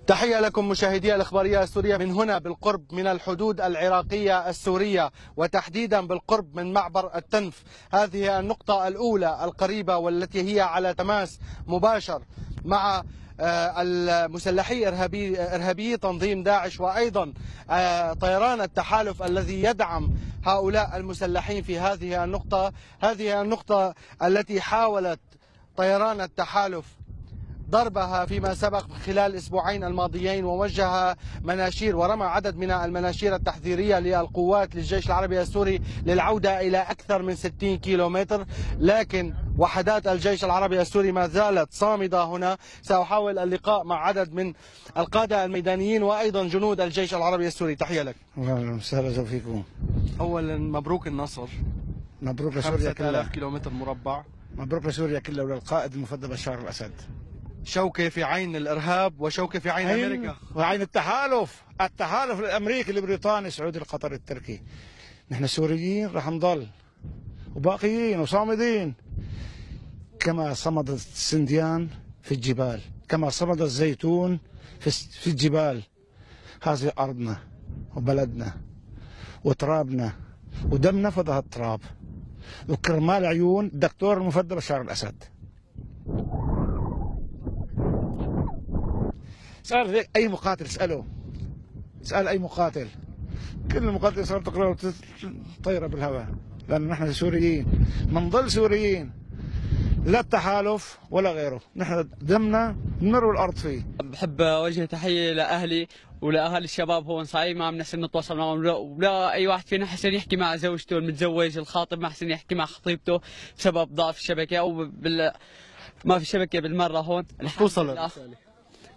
تحية لكم مشاهدي الإخبارية السورية من هنا بالقرب من الحدود العراقية السورية، وتحديدا بالقرب من معبر التنف. هذه النقطة الأولى القريبة والتي هي على تماس مباشر مع المسلحي إرهابي تنظيم داعش، وأيضا طيران التحالف الذي يدعم هؤلاء المسلحين في هذه النقطة. هذه النقطة التي حاولت طيران التحالف ضربها فيما سبق خلال الأسبوعين الماضيين، ووجه مناشير ورمى عدد من المناشير التحذيرية للقوات للجيش العربي السوري للعودة إلى أكثر من 60 كيلومتر، لكن وحدات الجيش العربي السوري ما زالت صامدة هنا. سأحاول اللقاء مع عدد من القادة الميدانيين وأيضا جنود الجيش العربي السوري. تحية لك. اهلا وسهلا فيكم. أولا مبروك النصر، مبروك لسوريا كلها، 5000 كيلومتر مربع. مبروك لسوريا كلها وللقائد المفضل بشار الأسد. شوكة في عين الإرهاب وشوكة في عين أمريكا وعين التحالف الأمريكي البريطاني السعودي القطري التركي. نحن سوريين رح نضل وباقيين وصامدين، كما صمد السنديان في الجبال، كما صمد الزيتون في الجبال. هذه أرضنا وبلدنا وترابنا ودمنا فضى التراب، وكرمال عيون الدكتور المفضل بشار الأسد. صار هيك أي مقاتل اسأل أي مقاتل، كل المقاتل صار تقرأ طيرة بالهواء، لأن نحن سوريين منضل سوريين، لا التحالف ولا غيره. نحن دمنا نروي الأرض فيه. بحب أوجه تحية لأهلي ولأهل الشباب هون. صحيح ما بنحسن نتواصل معهم، ولا أي واحد فينا حسن يحكي مع زوجته المتزوج، الخاطب ما حسن يحكي مع خطيبته بسبب ضعف الشبكة أو ما في شبكة بالمرة هون.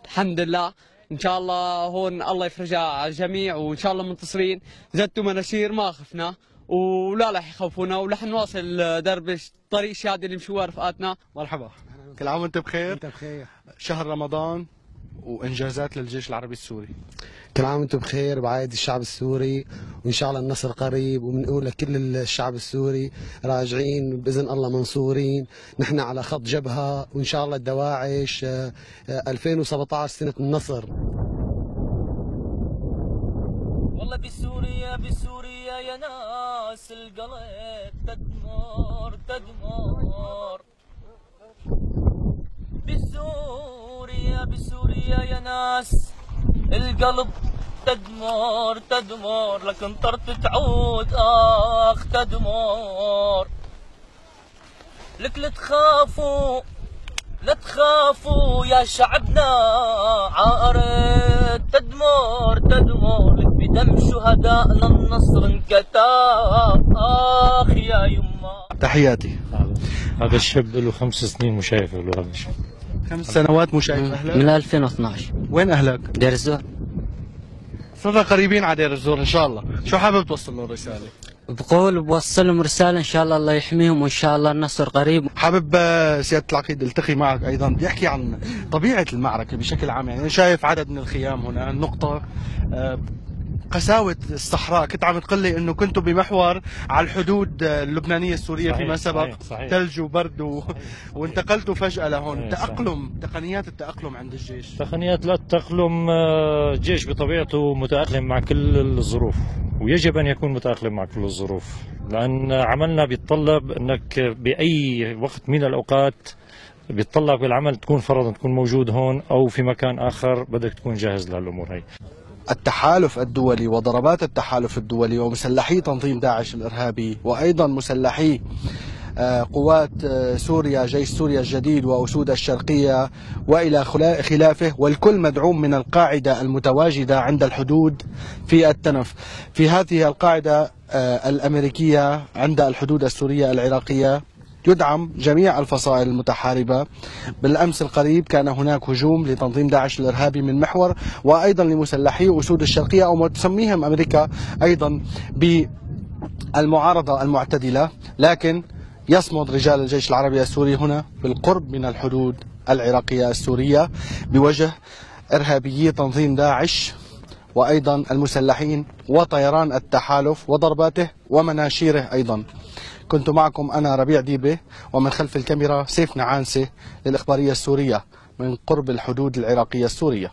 الحمد لله. ان شاء الله هون الله يفرجها على الجميع، وان شاء الله منتصرين. زدتوا مناشير ما خفنا ولا رح يخوفونا، ورح نواصل درب الطريق الشادي اللي مشواه رفقاتنا. مرحبا، كل عام وانت بخير. انت بخير. شهر رمضان وانجازات للجيش العربي السوري. كل عام وانتم بخير بعيد الشعب السوري، وان شاء الله النصر قريب. وبنقول لكل الشعب السوري راجعين باذن الله منصورين. نحن على خط جبهه، وان شاء الله الدواعش 2017 سنه النصر. والله بسوريا يا ناس القلب تدمر. بسوريا يا ناس القلب تدمر، لكن طرت تعود تدمر. لك لا تخافوا يا شعبنا، عارت تدمر. لك بدم شهدائنا النصر انكتب يا يما. تحياتي. هذا الشاب له 5 سنين مشايف له. هذا الشاب 5 سنوات مشايف. أهلك؟ من 2012. وين أهلك؟ دير الزور. صرنا قريبين على دير الزور إن شاء الله. شو حابب توصل له رسالة؟ بقول بوصل لهم رسالة إن شاء الله الله يحميهم، وإن شاء الله النصر قريب. حابب سيادة العقيد التقي معك أيضا بيحكي عن طبيعة المعركة بشكل عام. يعني شايف عدد من الخيام هنا، النقطة قساوة الصحراء. كنت عم تقول لي انه كنتوا بمحور على الحدود اللبنانية السورية فيما سبق، صحيح. ثلج وبرد وانتقلتوا فجأة لهون. تأقلم، تقنيات التأقلم عند الجيش. تقنيات التأقلم، الجيش بطبيعته متأقلم مع كل الظروف، ويجب ان يكون متأقلم مع كل الظروف، لان عملنا بيتطلب انك بأي وقت من الاوقات بيتطلب العمل تكون فرضا تكون موجود هون او في مكان اخر، بدك تكون جاهز للامور هي. التحالف الدولي وضربات التحالف الدولي ومسلحي تنظيم داعش الإرهابي، وأيضا مسلحي قوات سوريا، جيش سوريا الجديد وأسود الشرقية وإلى خلافه، والكل مدعوم من القاعدة المتواجدة عند الحدود في التنف. في هذه القاعدة الأمريكية عند الحدود السورية العراقية يدعم جميع الفصائل المتحاربة. بالأمس القريب كان هناك هجوم لتنظيم داعش الإرهابي من محور، وأيضا لمسلحي أسود الشرقية أو ما تسميهم أمريكا أيضا بالمعارضة المعتدلة. لكن يصمد رجال الجيش العربي السوري هنا بالقرب من الحدود العراقية السورية بوجه إرهابيي تنظيم داعش وأيضا المسلحين وطيران التحالف وضرباته ومناشيره أيضا. كنت معكم أنا ربيع ديبة، ومن خلف الكاميرا سيف نعانسة للإخبارية السورية من قرب الحدود العراقية السورية.